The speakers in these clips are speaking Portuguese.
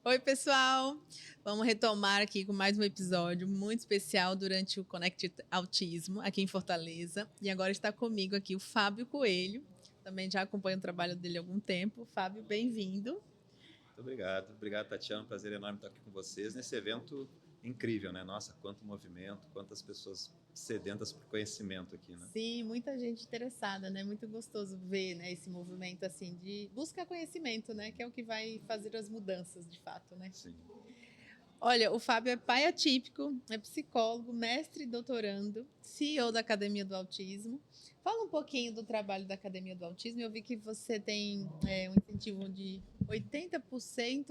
Oi, pessoal! Vamos retomar aqui com mais um episódio muito especial durante o Connect Autismo aqui em Fortaleza. E agora está comigo aqui o Fábio Coelho. Também já acompanho o trabalho dele há algum tempo. Fábio, bem-vindo. Muito obrigado. Obrigado, Tatiana. Prazer enorme estar aqui com vocês nesse evento incrível, né? Nossa, quanto movimento, quantas pessoas sedentas por conhecimento aqui, né? Sim, muita gente interessada, né? Muito gostoso ver, né, esse movimento assim de buscar conhecimento, né? Que é o que vai fazer as mudanças, de fato, né? Sim. Olha, o Fábio é pai atípico, é psicólogo, mestre e doutorando, CEO da Academia do Autismo. Fala um pouquinho do trabalho da Academia do Autismo. Eu vi que você tem um incentivo de 80%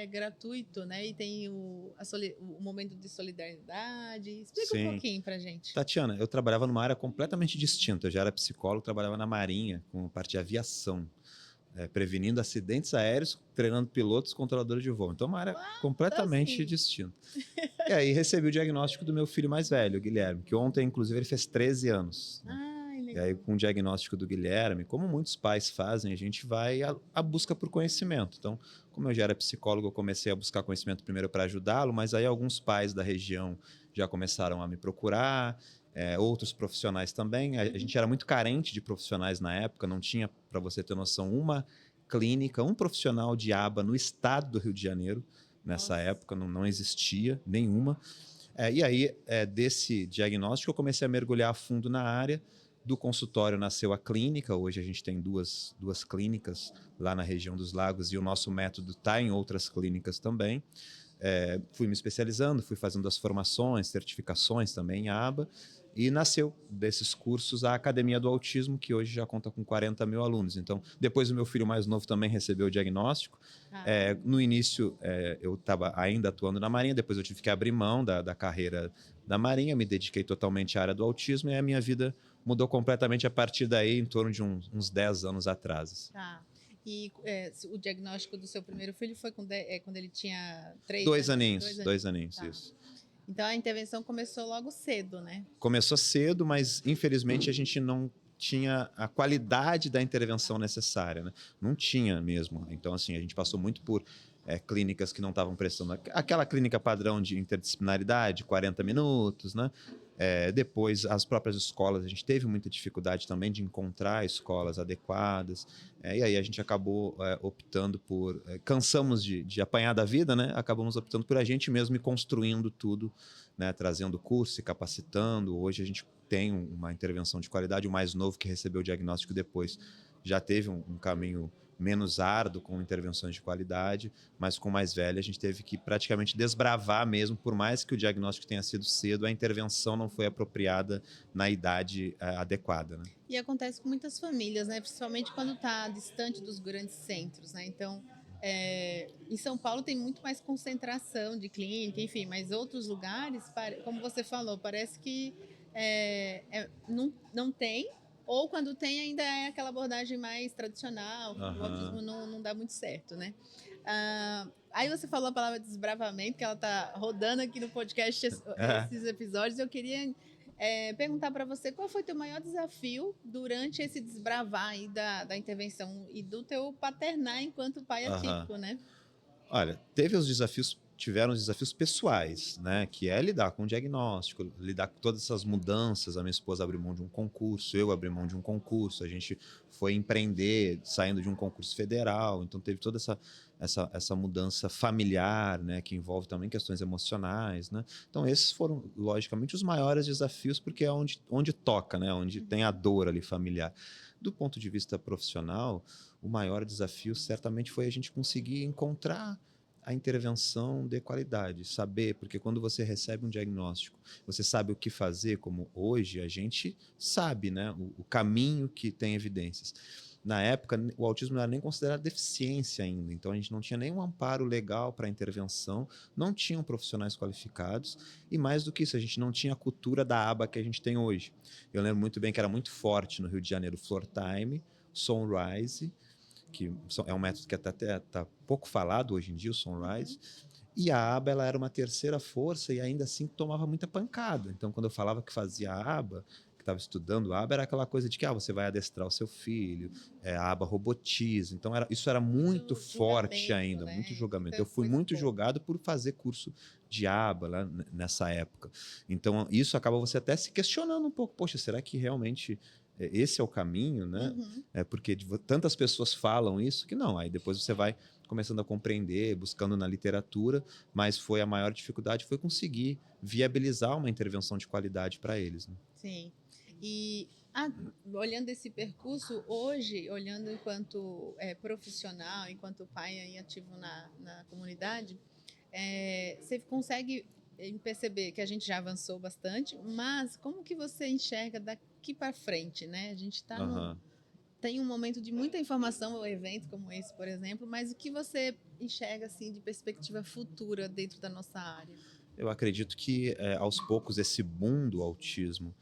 gratuito, né? E tem o momento de solidariedade. Explica um Sim. pouquinho pra gente. Tatiana, eu trabalhava numa área completamente distinta. Eu já era psicólogo, trabalhava na Marinha, com parte de aviação, prevenindo acidentes aéreos, treinando pilotos, controladores de voo. Então, uma área completamente Assim. distinta. E aí, recebi o diagnóstico do meu filho mais velho, o Guilherme, que ontem, inclusive, ele fez 13 anos, né? Ai, E aí, legal. com o diagnóstico do Guilherme, como muitos pais fazem, a gente vai à busca por conhecimento. Então, como eu já era psicólogo, eu comecei a buscar conhecimento primeiro para ajudá-lo, mas aí alguns pais da região já começaram a me procurar, outros profissionais também. A gente era muito carente de profissionais na época, não tinha, para você ter noção, uma clínica, um profissional de aba no estado do Rio de Janeiro. Nessa época não existia nenhuma. E aí, desse diagnóstico, eu comecei a mergulhar a fundo na área. Do consultório nasceu a clínica. Hoje a gente tem duas clínicas lá na região dos Lagos e o nosso método está em outras clínicas também. Fui me especializando, fui fazendo as formações, certificações também em aba, e nasceu desses cursos a Academia do Autismo, que hoje já conta com 40 mil alunos. Então, depois o meu filho mais novo também recebeu o diagnóstico. No início, eu estava ainda atuando na Marinha, depois eu tive que abrir mão da carreira da Marinha, me dediquei totalmente à área do autismo, e a minha vida mudou completamente a partir daí, em torno de uns 10 anos atrás. Tá. E o diagnóstico do seu primeiro filho foi quando ele tinha 3 Dois anos? aninhos, 2 aninhos, Tá. isso. Então a intervenção começou logo cedo, né? Começou cedo, mas infelizmente a gente não tinha a qualidade da intervenção necessária, né? Não tinha mesmo. Então, assim, a gente passou muito por clínicas que não estavam prestando aquela clínica padrão de interdisciplinaridade, 40 minutos, né? Depois, as próprias escolas, a gente teve muita dificuldade também de encontrar escolas adequadas, e aí a gente acabou optando por... cansamos de apanhar da vida, né? Acabamos optando por a gente mesmo e construindo tudo, né? Trazendo curso, se capacitando. Hoje a gente tem uma intervenção de qualidade. O mais novo que recebeu o diagnóstico depois já teve um caminho menos árduo com intervenções de qualidade, mas com o mais velho a gente teve que praticamente desbravar mesmo, por mais que o diagnóstico tenha sido cedo, a intervenção não foi apropriada na idade adequada, né? E acontece com muitas famílias, né? Principalmente quando está distante dos grandes centros, né? Então, em São Paulo tem muito mais concentração de clínica, enfim, mas outros lugares, como você falou, parece que não tem, ou quando tem ainda é aquela abordagem mais tradicional, o autismo não dá muito certo, né? Aí você falou a palavra desbravamento, que ela tá rodando aqui no podcast esses episódios. Eu queria perguntar para você qual foi o teu maior desafio durante esse desbravar aí da intervenção e do teu paternar enquanto pai atípico, né? Olha, tiveram os desafios pessoais, né? Que é lidar com o diagnóstico, lidar com todas essas mudanças. A minha esposa abriu mão de um concurso, eu abri mão de um concurso, a gente foi empreender saindo de um concurso federal, então teve toda essa mudança familiar, né? Que envolve também questões emocionais, né? Então esses foram, logicamente, os maiores desafios, porque é onde toca, né? Onde tem a dor ali familiar. Do ponto de vista profissional, o maior desafio certamente foi a gente conseguir encontrar a intervenção de qualidade, saber, porque quando você recebe um diagnóstico, você sabe o que fazer, como hoje a gente sabe, né, o caminho que tem evidências. Na época, o autismo não era nem considerado deficiência ainda, então a gente não tinha nenhum amparo legal para a intervenção, não tinham profissionais qualificados, e mais do que isso, a gente não tinha a cultura da aba que a gente tem hoje. Eu lembro muito bem que era muito forte no Rio de Janeiro, Floor Time, Sunrise, que é um método que até está pouco falado hoje em dia, o Sunrise. E a aba, ela era uma terceira força e ainda assim tomava muita pancada. Então, quando eu falava que fazia a aba, estava estudando aba era aquela coisa de que você vai adestrar o seu filho, a aba robotiza. Então, isso era muito forte ainda, né? muito julgamento. Muita Eu fui coisa muito boa. julgado por fazer curso de aba lá nessa época. Então, isso acaba você até se questionando um pouco. Poxa, será que realmente esse é o caminho, né? Uhum. Porque tantas pessoas falam isso que não. Aí depois você vai começando a compreender, buscando na literatura, mas a maior dificuldade foi conseguir viabilizar uma intervenção de qualidade para eles. Né? Sim. E olhando esse percurso, hoje, olhando enquanto profissional, enquanto pai aí ativo na comunidade, você consegue perceber que a gente já avançou bastante, mas como que você enxerga daqui para frente, né? A gente está tem um momento de muita informação, um evento como esse, por exemplo, mas o que você enxerga assim de perspectiva futura dentro da nossa área? Eu acredito que aos poucos esse boom do autismo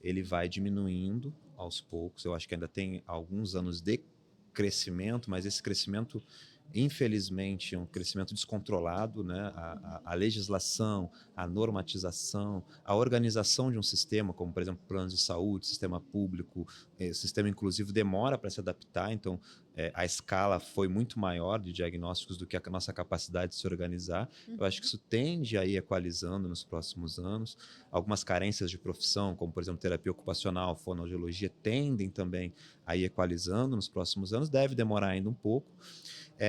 ele vai diminuindo aos poucos. Eu acho que ainda tem alguns anos de crescimento, mas esse crescimento, infelizmente, é um crescimento descontrolado, né? A legislação, a normatização, a organização de um sistema, como, por exemplo, planos de saúde, sistema público, sistema inclusivo, demora para se adaptar. Então, a escala foi muito maior de diagnósticos do que a nossa capacidade de se organizar. Eu acho que isso tende a ir equalizando nos próximos anos. Algumas carências de profissão, como, por exemplo, terapia ocupacional, fonoaudiologia, tendem também a ir equalizando nos próximos anos. Deve demorar ainda um pouco.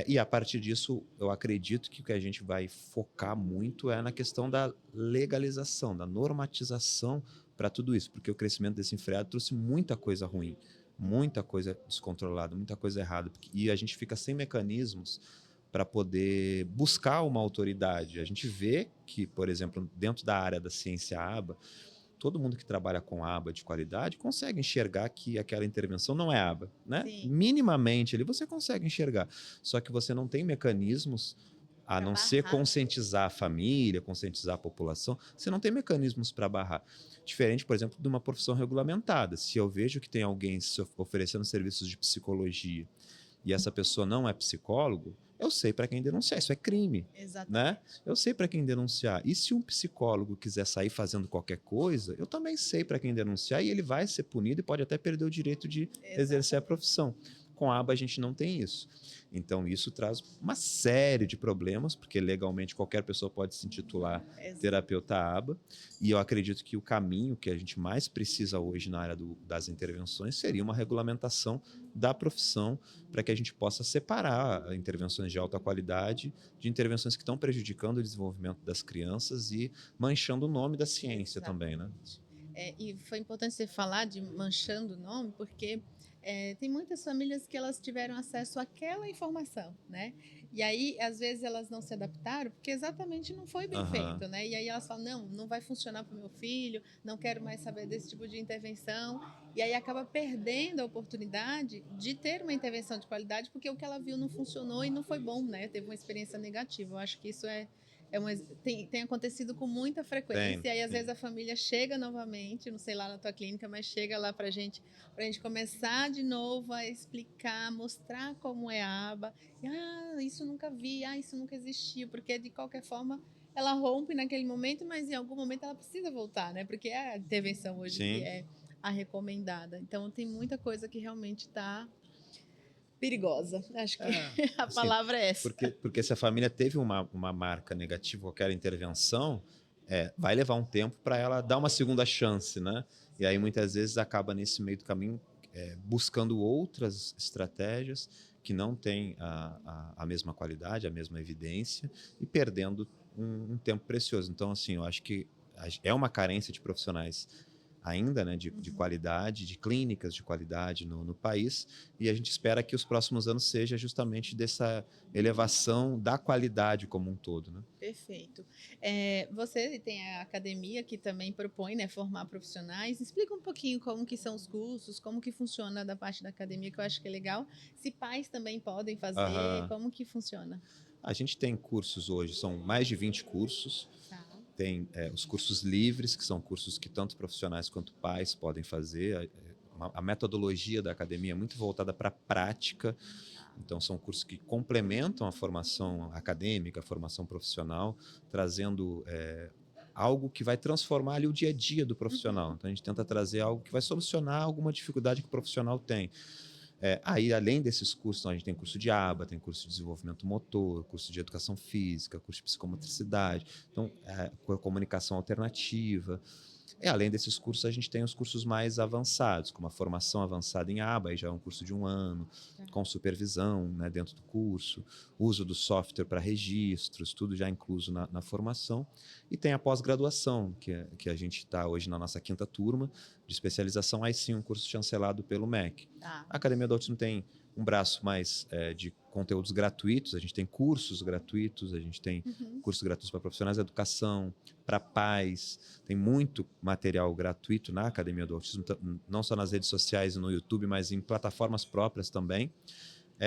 E a partir disso, eu acredito que o que a gente vai focar muito é na questão da legalização, da normatização para tudo isso, porque o crescimento desenfreado trouxe muita coisa ruim, muita coisa descontrolada, muita coisa errada, e a gente fica sem mecanismos para poder buscar uma autoridade. A gente vê que, por exemplo, dentro da área da ciência aba, todo mundo que trabalha com aba de qualidade consegue enxergar que aquela intervenção não é aba, né? Sim. Minimamente ali você consegue enxergar, só que você não tem mecanismos a não ser conscientizar a família, conscientizar a população, você não tem mecanismos para barrar. Diferente, por exemplo, de uma profissão regulamentada. Se eu vejo que tem alguém oferecendo serviços de psicologia e essa pessoa não é psicólogo, eu sei para quem denunciar. Isso é crime. Exatamente. Né? Eu sei para quem denunciar. E se um psicólogo quiser sair fazendo qualquer coisa, eu também sei para quem denunciar e ele vai ser punido e pode até perder o direito de exercer a profissão. Com a aba a gente não tem isso. Então isso traz uma série de problemas, porque legalmente qualquer pessoa pode se intitular terapeuta aba, e eu acredito que o caminho que a gente mais precisa hoje na área das intervenções seria uma regulamentação da profissão para que a gente possa separar intervenções de alta qualidade de intervenções que estão prejudicando o desenvolvimento das crianças e manchando o nome da ciência também, né? E foi importante você falar de manchando o nome, porque tem muitas famílias que elas tiveram acesso àquela informação, né? E aí, às vezes, elas não se adaptaram porque exatamente não foi bem feito, né? E aí elas falam, não vai funcionar para o meu filho, não quero mais saber desse tipo de intervenção. E aí acaba perdendo a oportunidade de ter uma intervenção de qualidade porque o que ela viu não funcionou e não foi bom, né? Teve uma experiência negativa. Eu acho que isso tem acontecido com muita frequência. E aí, às vezes, a família chega novamente, não sei lá na tua clínica, mas chega lá pra gente começar de novo a explicar, mostrar como é a aba. E, isso nunca vi, isso nunca existiu, porque de qualquer forma ela rompe naquele momento, mas em algum momento ela precisa voltar, né? Porque é a intervenção hoje que é a recomendada. Então, tem muita coisa que realmente está perigosa. Acho que a palavra é essa. Porque se a família teve uma marca negativa com aquela intervenção, vai levar um tempo para ela dar uma segunda chance, né? E aí muitas vezes acaba nesse meio do caminho buscando outras estratégias que não têm a mesma qualidade, a mesma evidência e perdendo um tempo precioso. Então, assim, eu acho que é uma carência de profissionais ainda, né, de qualidade, de clínicas de qualidade no país, e a gente espera que os próximos anos seja justamente dessa elevação da qualidade como um todo, né? Perfeito. Você tem a academia que também propõe, né, formar profissionais. Explica um pouquinho como que são os cursos, como que funciona da parte da academia, que eu acho que é legal. Se pais também podem fazer, como que funciona? A gente tem cursos hoje, são mais de 20 cursos. Tem os cursos livres, que são cursos que tanto profissionais quanto pais podem fazer. A metodologia da academia é muito voltada para a prática. Então, são cursos que complementam a formação acadêmica, a formação profissional, trazendo algo que vai transformar ali o dia a dia do profissional. Então, a gente tenta trazer algo que vai solucionar alguma dificuldade que o profissional tem. Aí, além desses cursos, então, a gente tem curso de aba, tem curso de desenvolvimento motor, curso de educação física, curso de psicomotricidade, então, comunicação alternativa. Além desses cursos, a gente tem os cursos mais avançados, como a formação avançada em aba, aí já é um curso de 1 ano, com supervisão, né, dentro do curso, uso do software para registros, tudo já incluso na formação. E tem a pós-graduação, que a gente está hoje na nossa 5ª turma de especialização, aí sim um curso chancelado pelo MEC. A Academia do Autismo tem um braço mais de conteúdos gratuitos, a gente tem cursos gratuitos, a gente tem cursos gratuitos para profissionais da educação, para pais, tem muito material gratuito na Academia do Autismo, não só nas redes sociais e no YouTube, mas em plataformas próprias também.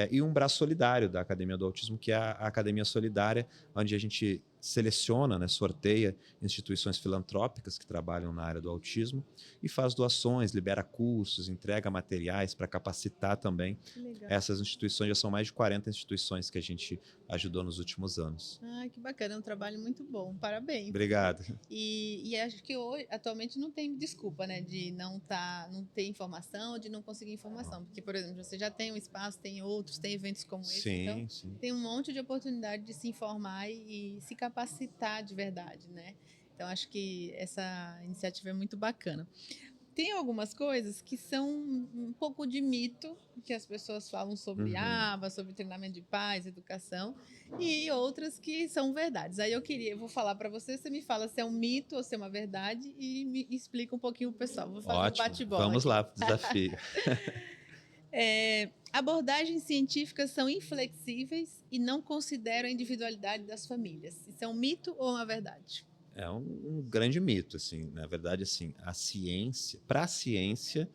E um braço solidário da Academia do Autismo, que é a Academia Solidária, onde a gente seleciona, né, sorteia instituições filantrópicas que trabalham na área do autismo e faz doações, libera cursos, entrega materiais para capacitar também. Essas instituições, já são mais de 40 instituições que a gente ajudou nos últimos anos. Que bacana, é um trabalho muito bom, parabéns. Obrigado. E acho que hoje, atualmente, não tem desculpa, né, de não ter informação, de não conseguir informação, porque, por exemplo, você já tem um espaço, tem outros, tem eventos como esse, então tem um monte de oportunidade de se informar e se capacitar de verdade, né? Então, acho que essa iniciativa é muito bacana. Tem algumas coisas que são um pouco de mito, que as pessoas falam sobre aba, sobre treinamento de pais, educação, e outras que são verdades. Aí eu vou falar para você me fala se é um mito ou se é uma verdade e me explica um pouquinho pro pessoal. Vou fazer um bate-bola. Vamos lá, desafio. Abordagens científicas são inflexíveis e não consideram a individualidade das famílias. Isso é um mito ou uma verdade? É um grande mito, assim. Na verdade, assim, para a ciência,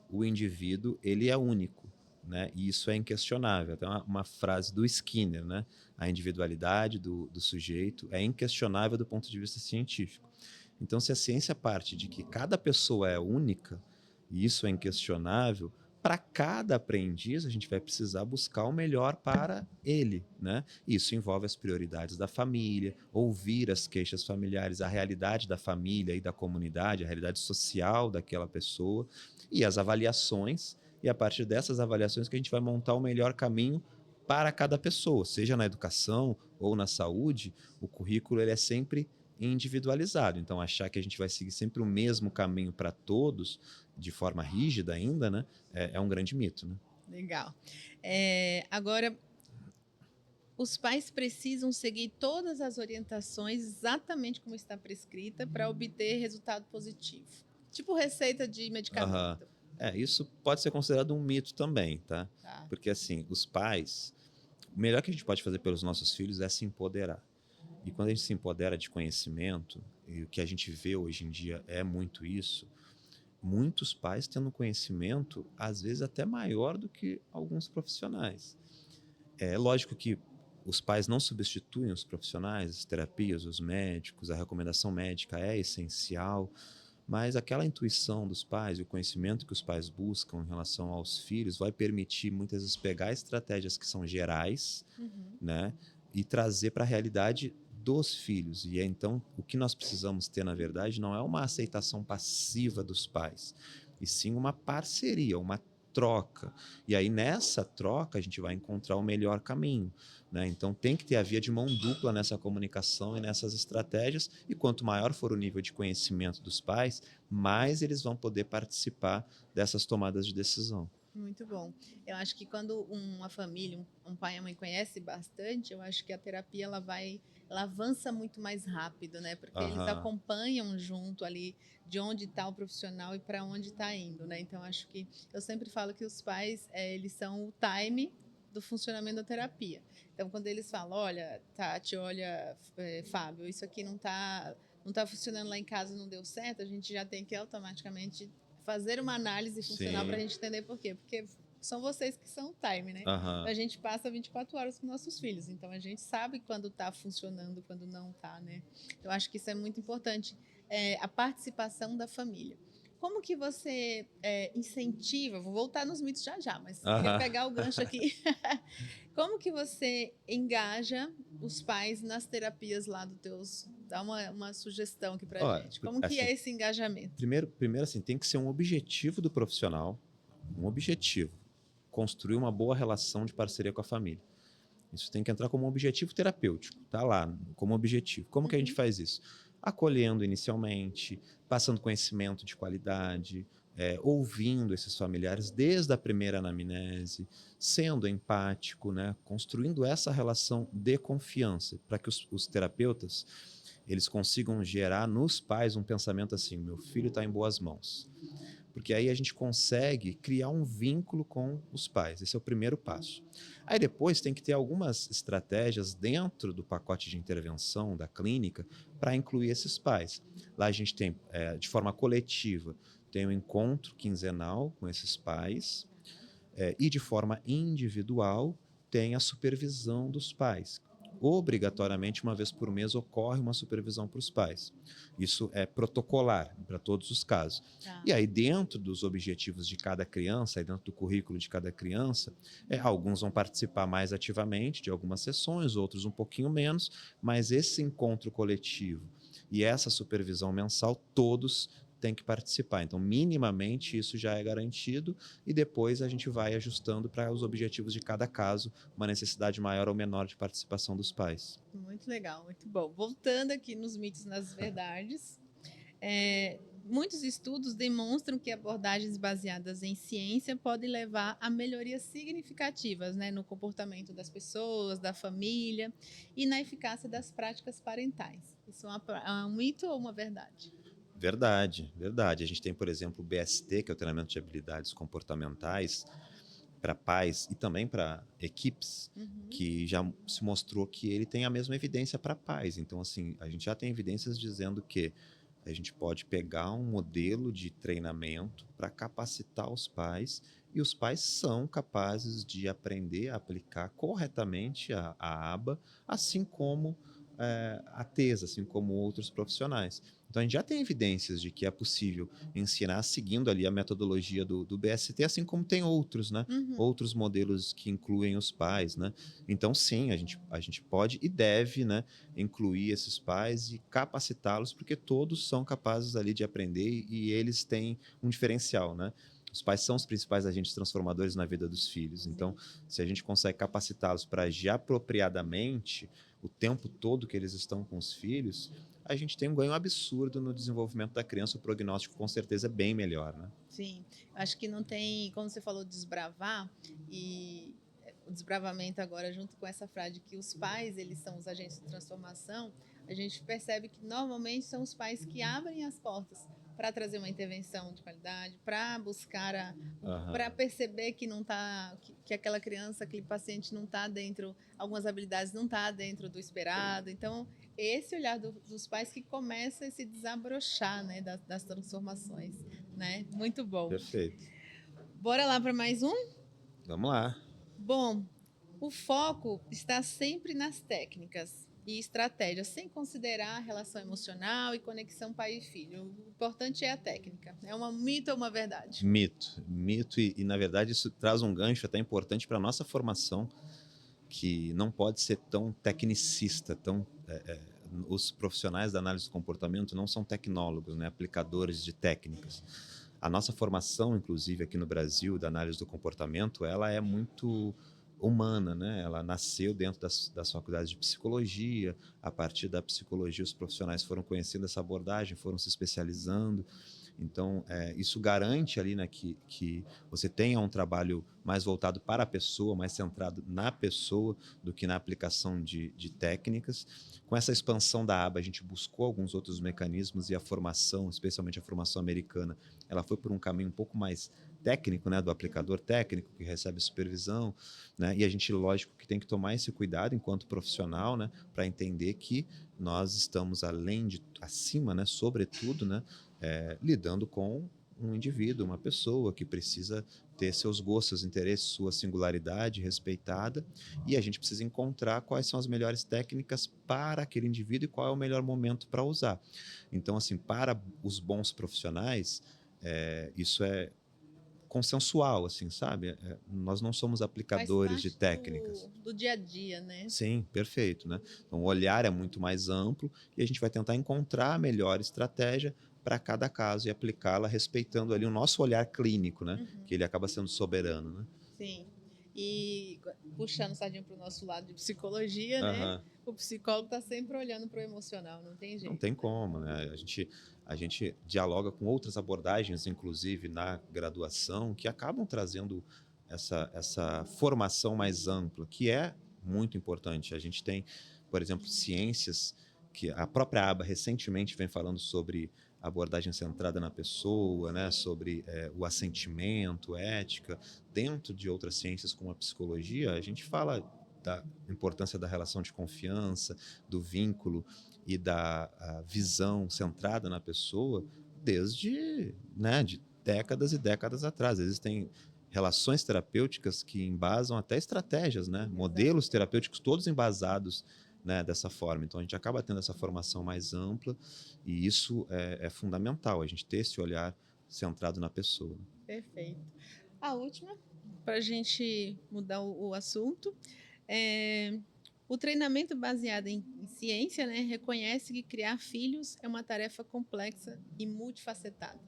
o indivíduo, ele é único, né? E isso é inquestionável. Até uma frase do Skinner, né? A individualidade do sujeito é inquestionável do ponto de vista científico. Então, se a ciência parte de que cada pessoa é única, e isso é inquestionável, para cada aprendiz, a gente vai precisar buscar o melhor para ele, né? Isso envolve as prioridades da família, ouvir as queixas familiares, a realidade da família e da comunidade, a realidade social daquela pessoa e as avaliações. E a partir dessas avaliações que a gente vai montar o melhor caminho para cada pessoa, seja na educação ou na saúde. O currículo ele é sempre individualizado. Então, achar que a gente vai seguir sempre o mesmo caminho para todos, de forma rígida ainda, né, é um grande mito. Né? Legal. Agora, os pais precisam seguir todas as orientações exatamente como está prescrita para obter resultado positivo. Tipo receita de medicamento. Isso pode ser considerado um mito também, tá? Porque, assim, os pais, o melhor que a gente pode fazer pelos nossos filhos é se empoderar. E quando a gente se empodera de conhecimento, e o que a gente vê hoje em dia é muito isso, muitos pais tendo conhecimento, às vezes até maior do que alguns profissionais. É lógico que os pais não substituem os profissionais, as terapias, os médicos, a recomendação médica é essencial, mas aquela intuição dos pais e o conhecimento que os pais buscam em relação aos filhos vai permitir muitas vezes pegar estratégias que são gerais, né, e trazer para a realidade dos filhos. E então o que nós precisamos ter, na verdade, não é uma aceitação passiva dos pais, e sim uma parceria, uma troca. E aí nessa troca a gente vai encontrar o melhor caminho, né? Então tem que ter a via de mão dupla nessa comunicação e nessas estratégias, e quanto maior for o nível de conhecimento dos pais, mais eles vão poder participar dessas tomadas de decisão. Muito bom. Eu acho que quando uma família, um pai e a mãe conhecem bastante, eu acho que a terapia ela avança muito mais rápido, né? Porque eles acompanham junto ali de onde está o profissional e para onde está indo, né? Então, acho que eu sempre falo que os pais, eles são o time do funcionamento da terapia. Então, quando eles falam, olha, Tati, olha, Fábio, isso aqui não tá funcionando lá em casa, não deu certo, a gente já tem que automaticamente fazer uma análise funcional para a gente entender por quê. Porque são vocês que são o time, né? A gente passa 24 horas com nossos filhos, então a gente sabe quando está funcionando, quando não está, né? Eu acho que isso é muito importante, a participação da família. Como que você incentiva, vou voltar nos mitos já, mas queria pegar o gancho aqui. Como que você engaja os pais nas terapias lá dos Dá uma sugestão aqui pra Ó, gente. Como que assim, é esse engajamento? primeiro, assim, tem que ser um objetivo do profissional, um objetivo, construir uma boa relação de parceria com a família. Isso tem que entrar como um objetivo terapêutico, tá lá, como objetivo. Como que a gente faz isso? Acolhendo inicialmente, passando conhecimento de qualidade, ouvindo esses familiares desde a primeira anamnese, sendo empático, né? Construindo essa relação de confiança, para que os terapeutas eles consigam gerar nos pais um pensamento assim: meu filho está em boas mãos. Porque aí a gente consegue criar um vínculo com os pais. Esse é o primeiro passo. Aí depois tem que ter algumas estratégias dentro do pacote de intervenção da clínica para incluir esses pais. Lá a gente tem, de forma coletiva, tem um encontro quinzenal com esses pais, e de forma individual tem a supervisão dos pais. Obrigatoriamente, uma vez por mês, ocorre uma supervisão para os pais. Isso é protocolar para todos os casos. Tá. E aí, dentro dos objetivos de cada criança, dentro do currículo de cada criança, alguns vão participar mais ativamente de algumas sessões, outros um pouquinho menos, mas esse encontro coletivo e essa supervisão mensal, todos têm que participar. Então, minimamente, isso já é garantido e depois a gente vai ajustando para os objetivos de cada caso, uma necessidade maior ou menor de participação dos pais. Muito legal, muito bom. Voltando aqui nos mitos e nas verdades, muitos estudos demonstram que abordagens baseadas em ciência podem levar a melhorias significativas, né, no comportamento das pessoas, da família e na eficácia das práticas parentais. Isso é um mito ou uma verdade? Verdade, verdade. A gente tem, por exemplo, o BST, que é o treinamento de habilidades comportamentais para pais e também para equipes, que já se mostrou que ele tem a mesma evidência para pais. Então, assim, a gente já tem evidências dizendo que a gente pode pegar um modelo de treinamento para capacitar os pais e os pais são capazes de aprender a aplicar corretamente a aba, assim como a TESA, assim como outros profissionais. Então, a gente já tem evidências de que é possível ensinar seguindo ali a metodologia do BST, assim como tem outros, né? Outros modelos que incluem os pais, né? Então, sim, a gente pode e deve, né, incluir esses pais e capacitá-los, porque todos são capazes ali de aprender e eles têm um diferencial, né? Os pais são os principais agentes transformadores na vida dos filhos. Então, se a gente consegue capacitá-los para agir apropriadamente o tempo todo que eles estão com os filhos, a gente tem um ganho absurdo no desenvolvimento da criança. O prognóstico, com certeza, é bem melhor, né? Sim, acho que não tem, como você falou, desbravar, e o desbravamento agora, junto com essa frase que os pais, eles são os agentes de transformação, a gente percebe que normalmente são os pais que abrem as portas para trazer uma intervenção de qualidade, para buscar, para perceber que não tá, que aquela criança, aquele paciente não está dentro, algumas habilidades não está dentro do esperado. Então, esse olhar dos pais que começa a se desabrochar, né, das transformações, né? Muito bom. Perfeito. Bora lá para mais um? Vamos lá. Bom, o foco está sempre nas técnicas e estratégias, sem considerar a relação emocional e conexão pai e filho. O importante é a técnica. É um mito ou uma verdade? Mito. Mito e, na verdade, isso traz um gancho até importante para a nossa formação, que não pode ser tão tecnicista, os profissionais da análise do comportamento não são tecnólogos, né, aplicadores de técnicas. A nossa formação, inclusive, aqui no Brasil, da análise do comportamento, ela é muito humana, né? Ela nasceu dentro das faculdades de psicologia. A partir da psicologia, os profissionais foram conhecendo essa abordagem, foram se especializando. Então, isso garante ali, né, que você tenha um trabalho mais voltado para a pessoa, mais centrado na pessoa do que na aplicação de técnicas. Com essa expansão da aba, a gente buscou alguns outros mecanismos e a formação, especialmente a formação americana, ela foi por um caminho um pouco mais técnico, né, do aplicador técnico que recebe supervisão, né, e a gente, lógico, que tem que tomar esse cuidado enquanto profissional, né, para entender que nós estamos acima, né, sobretudo, né, lidando com um indivíduo, uma pessoa que precisa ter seus gostos, seus interesses, sua singularidade respeitada, e a gente precisa encontrar quais são as melhores técnicas para aquele indivíduo e qual é o melhor momento para usar. Então, assim, para os bons profissionais, isso é consensual, assim, sabe? Nós não somos aplicadores de técnicas. Do dia a dia, né? Sim, perfeito, né? Então, o olhar é muito mais amplo e a gente vai tentar encontrar a melhor estratégia para cada caso e aplicá-la respeitando ali o nosso olhar clínico, né? Que ele acaba sendo soberano, né? Sim. E puxando o sardinha para o nosso lado de psicologia, né? Aham. O psicólogo está sempre olhando para o emocional, não tem jeito. Não tem como, né? A gente dialoga com outras abordagens, inclusive na graduação, que acabam trazendo essa formação mais ampla, que é muito importante. A gente tem, por exemplo, ciências, que a própria aba recentemente vem falando sobre abordagem centrada na pessoa, né? Sobre o assentimento, ética. Dentro de outras ciências como a psicologia, a gente fala da importância da relação de confiança, do vínculo e da visão centrada na pessoa desde, né, de décadas e décadas atrás. Existem relações terapêuticas que embasam até estratégias, né? Modelos terapêuticos todos embasados, né, dessa forma. Então a gente acaba tendo essa formação mais ampla e isso é fundamental, a gente ter esse olhar centrado na pessoa. Perfeito. A última, para a gente mudar o assunto, o treinamento baseado em ciência, né, reconhece que criar filhos é uma tarefa complexa e multifacetada.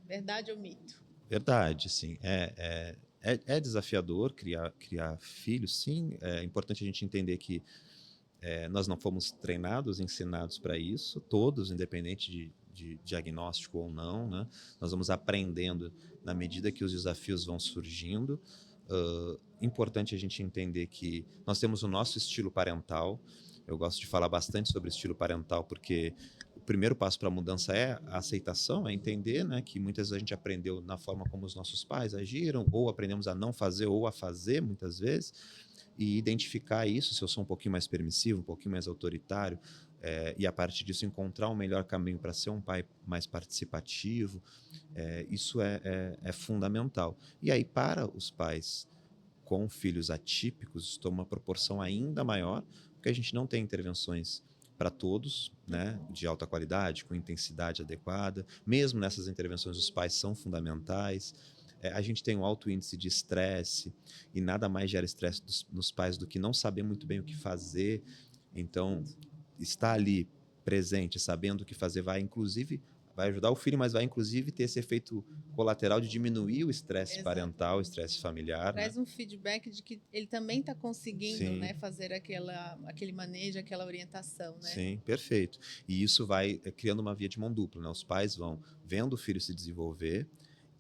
Verdade ou mito? Verdade, sim. É desafiador criar filhos, sim. É importante a gente entender que nós não fomos treinados, ensinados para isso, todos, independente de diagnóstico ou não, né? Nós vamos aprendendo na medida que os desafios vão surgindo. Importante a gente entender que nós temos o nosso estilo parental. Eu gosto de falar bastante sobre estilo parental porque o primeiro passo para a mudança é a aceitação, é entender, né, que muitas vezes a gente aprendeu na forma como os nossos pais agiram, ou aprendemos a não fazer ou a fazer muitas vezes, e identificar isso, se eu sou um pouquinho mais permissivo, um pouquinho mais autoritário, e a partir disso encontrar um melhor caminho para ser um pai mais participativo, isso é fundamental. E aí, para os pais com filhos atípicos, isso toma uma proporção ainda maior, porque a gente não tem intervenções para todos, né, de alta qualidade, com intensidade adequada. Mesmo nessas intervenções, os pais são fundamentais. A gente tem um alto índice de estresse, e nada mais gera estresse nos pais do que não saber muito bem o que fazer. Então, estar ali presente, sabendo o que fazer, vai ajudar o filho, mas vai inclusive ter esse efeito colateral de diminuir o estresse parental, o estresse familiar. Traz, né? um feedback de que ele também está conseguindo, né, fazer aquele manejo, aquela orientação. Né? Sim, perfeito. E isso vai criando uma via de mão dupla. Né? Os pais vão vendo o filho se desenvolver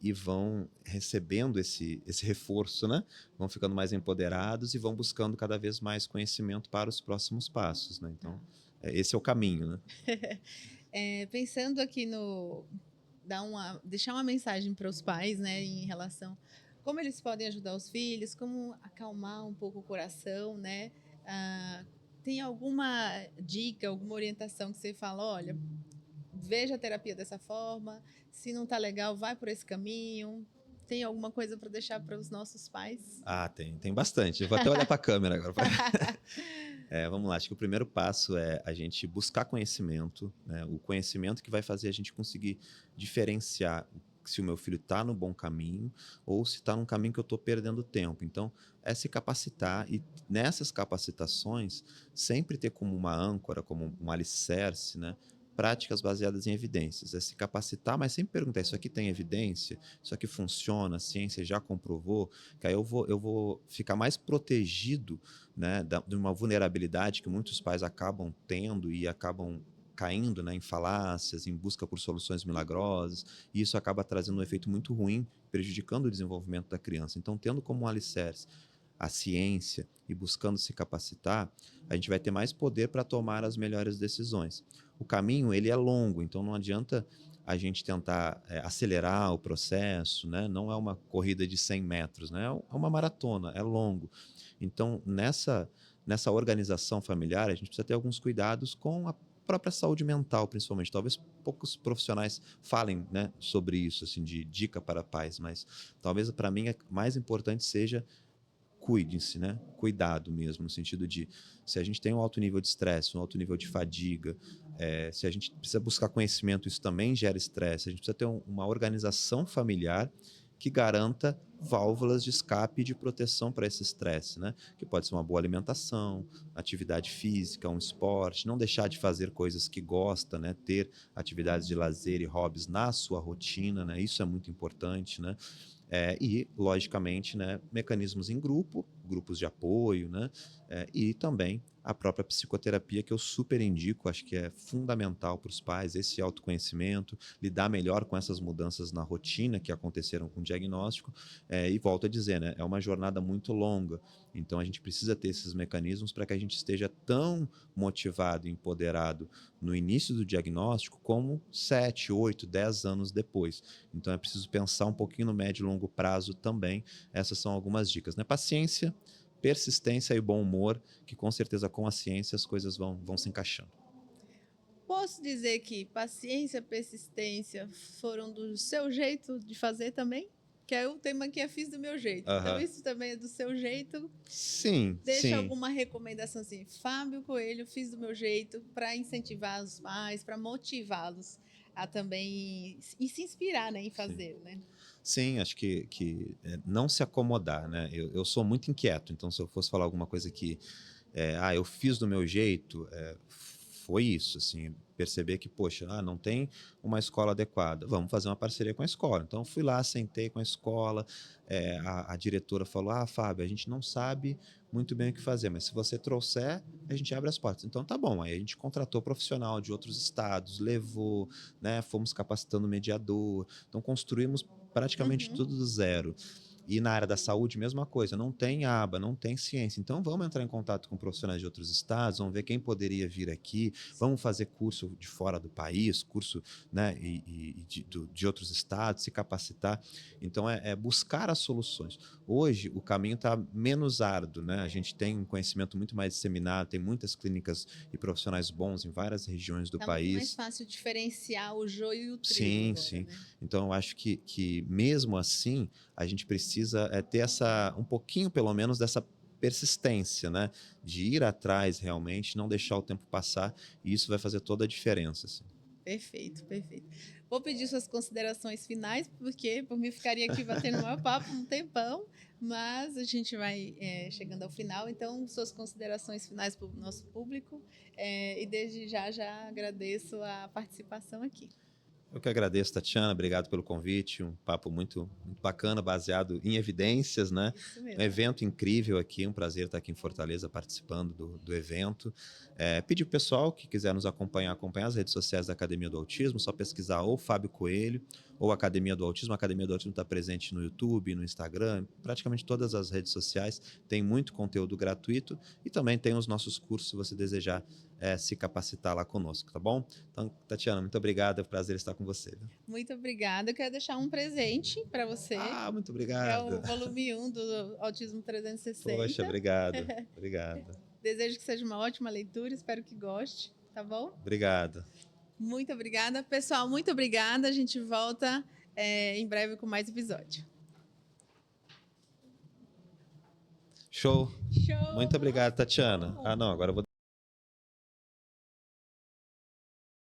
e vão recebendo esse reforço, né? Vão ficando mais empoderados e vão buscando cada vez mais conhecimento para os próximos passos. Né? Então, esse é o caminho. Né? Pensando aqui deixar uma mensagem para os pais, né, em relação como eles podem ajudar os filhos, como acalmar um pouco o coração, né? Tem alguma dica, alguma orientação que você fala, olha, veja a terapia dessa forma, se não está legal, vai por esse caminho. Tem alguma coisa para deixar para os nossos pais? Tem bastante. Eu vou até olhar para a câmera agora. Vamos lá, acho que o primeiro passo é a gente buscar conhecimento, né? O conhecimento que vai fazer a gente conseguir diferenciar se o meu filho está no bom caminho ou se está num caminho que eu estou perdendo tempo. Então, é se capacitar e nessas capacitações sempre ter como uma âncora, como um alicerce, né? Práticas baseadas em evidências. É se capacitar, mas sempre perguntar, isso aqui tem evidência? Isso aqui funciona? A ciência já comprovou? Que aí eu vou ficar mais protegido, né, de uma vulnerabilidade que muitos pais acabam tendo e acabam caindo, né, em falácias, em busca por soluções milagrosas, e isso acaba trazendo um efeito muito ruim, prejudicando o desenvolvimento da criança. Então, tendo como um alicerce a ciência e buscando se capacitar, a gente vai ter mais poder para tomar as melhores decisões. O caminho, ele é longo, então não adianta a gente tentar acelerar o processo, né? Não é uma corrida de 100 metros, né? É uma maratona, é longo. Então, nessa organização familiar, a gente precisa ter alguns cuidados com a própria saúde mental, principalmente. Talvez poucos profissionais falem, né, sobre isso, assim, de dica para pais, mas talvez para mim é mais importante seja cuide-se, né? Cuidado mesmo, no sentido de se a gente tem um alto nível de estresse, um alto nível de fadiga, se a gente precisa buscar conhecimento, isso também gera estresse. A gente precisa ter uma organização familiar que garanta válvulas de escape e de proteção para esse estresse, né? Que pode ser uma boa alimentação, atividade física, um esporte, não deixar de fazer coisas que gosta, né? Ter atividades de lazer e hobbies na sua rotina, né? Isso é muito importante, né? E, logicamente, né, mecanismos em grupo, grupos de apoio, né, e também a própria psicoterapia, que eu super indico, acho que é fundamental para os pais, esse autoconhecimento, lidar melhor com essas mudanças na rotina que aconteceram com o diagnóstico, e volto a dizer, né, é uma jornada muito longa, então a gente precisa ter esses mecanismos para que a gente esteja tão motivado e empoderado no início do diagnóstico como 7, 8, 10 anos depois. Então é preciso pensar um pouquinho no médio e longo prazo também. Essas são algumas dicas, né? Paciência, persistência e bom humor, que com certeza com a ciência as coisas vão se encaixando. Posso dizer que paciência, persistência foram do seu jeito de fazer também? Que é o tema que eu fiz do meu jeito. Então, isso também é do seu jeito. Sim, Deixa sim. alguma recomendação assim, Fábio Coelho, fiz do meu jeito, para incentivar os pais, para motivá-los a também e se inspirar, né, em fazer, né? Sim, acho que não se acomodar, né? Eu sou muito inquieto, então se eu fosse falar alguma coisa que eu fiz do meu jeito, foi isso, assim, perceber que, poxa, não tem uma escola adequada, vamos fazer uma parceria com a escola. Então, fui lá, sentei com a escola, a diretora falou, Fábio, a gente não sabe muito bem o que fazer, mas se você trouxer, a gente abre as portas. Então, tá bom, aí a gente contratou profissional de outros estados, levou, né, fomos capacitando o mediador, então construímos praticamente tudo do zero. E na área da saúde, mesma coisa, não tem aba, não tem ciência. Então vamos entrar em contato com profissionais de outros estados, vamos ver quem poderia vir aqui, vamos fazer curso de fora do país, curso, né, de outros estados, se capacitar. Então é buscar as soluções. Hoje o caminho está menos árduo, né? A gente tem um conhecimento muito mais disseminado, tem muitas clínicas e profissionais bons em várias regiões do país. É mais fácil diferenciar o joio e o trigo. Sim, agora, sim. Né? Então eu acho que mesmo assim a gente precisa ter um pouquinho pelo menos dessa persistência, né? De ir atrás realmente, não deixar o tempo passar, e isso vai fazer toda a diferença. Assim. Perfeito, perfeito. Vou pedir suas considerações finais, porque por mim ficaria aqui batendo o maior papo um tempão, mas a gente vai chegando ao final, então suas considerações finais para o nosso público, e desde já agradeço a participação aqui. Eu que agradeço, Tatiana, obrigado pelo convite, um papo muito, muito bacana, baseado em evidências, né? Isso mesmo. Um evento incrível aqui, um prazer estar aqui em Fortaleza participando do evento. Pedir para o pessoal que quiser nos acompanhar as redes sociais da Academia do Autismo, só pesquisar ou Fábio Coelho ou Academia do Autismo. A Academia do Autismo está presente no YouTube, no Instagram, praticamente todas as redes sociais, tem muito conteúdo gratuito e também tem os nossos cursos, se você desejar se capacitar lá conosco, tá bom? Então, Tatiana, muito obrigado, é um prazer estar com você. Viu? Muito obrigada. Eu quero deixar um presente para você. Muito obrigado. É o volume 1 do Autismo 360. Poxa, obrigado. Obrigado. Desejo que seja uma ótima leitura, espero que goste, tá bom? Obrigado. Muito obrigada. Pessoal, muito obrigada. A gente volta em breve com mais episódio. Show. Show. Muito obrigado, Tatiana. Não, agora eu vou